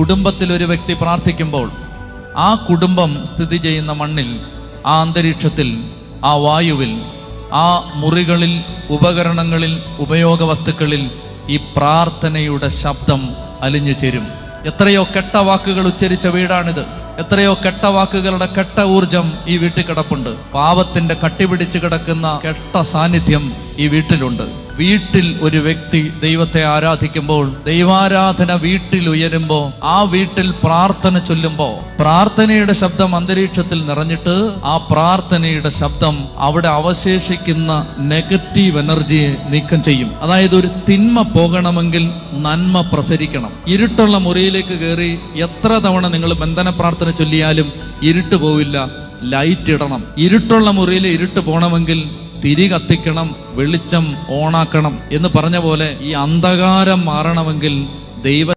കുടുംബത്തിൽ ഒരു വ്യക്തി പ്രാർത്ഥിക്കുമ്പോൾ ആ കുടുംബം സ്ഥിതി ചെയ്യുന്ന മണ്ണിൽ, ആ അന്തരീക്ഷത്തിൽ, ആ വായുവിൽ, ആ മുറികളിൽ, ഉപകരണങ്ങളിൽ, ഉപയോഗ വസ്തുക്കളിൽ ഈ പ്രാർത്ഥനയുടെ ശബ്ദം അലിഞ്ഞു ചേരും. എത്രയോ കെട്ട വാക്കുകൾ ഉച്ചരിച്ച വീടാണിത്. എത്രയോ കെട്ട വാക്കുകളുടെ കെട്ട ഊർജം ഈ വീട്ടിൽ കിടപ്പുണ്ട്. പാപത്തിന്റെ കട്ടിപിടിച്ച് കിടക്കുന്ന കെട്ട സാന്നിധ്യം ഈ വീട്ടിലുണ്ട്. വീട്ടിൽ ഒരു വ്യക്തി ദൈവത്തെ ആരാധിക്കുമ്പോൾ, ദൈവാരാധന വീട്ടിൽ ഉയരുമ്പോൾ, ആ വീട്ടിൽ പ്രാർത്ഥന ചൊല്ലുമ്പോൾ, പ്രാർത്ഥനയുടെ ശബ്ദം അന്തരീക്ഷത്തിൽ നിറഞ്ഞിട്ട് ആ പ്രാർത്ഥനയുടെ ശബ്ദം അവിടെ അവശേഷിക്കുന്ന നെഗറ്റീവ് എനർജിയെ നീക്കം ചെയ്യും. അതായത് ഒരു തിന്മ പോകണമെങ്കിൽ നന്മ പ്രസരിക്കണം. ഇരുട്ടുള്ള മുറിയിലേക്ക് കയറി എത്ര തവണ നിങ്ങൾ ബന്ധന പ്രാർത്ഥന ചൊല്ലിയാലും ഇരുട്ട് പോവില്ല. ലൈറ്റ് ഇടണം. ഇരുട്ടുള്ള മുറിയിൽ ഇരുട്ട് പോകണമെങ്കിൽ തിരി കത്തിക്കണം, വെളിച്ചം ഓണാക്കണം എന്ന് പറഞ്ഞ പോലെ ഈ അന്ധകാരം മാറണമെങ്കിൽ ദൈവ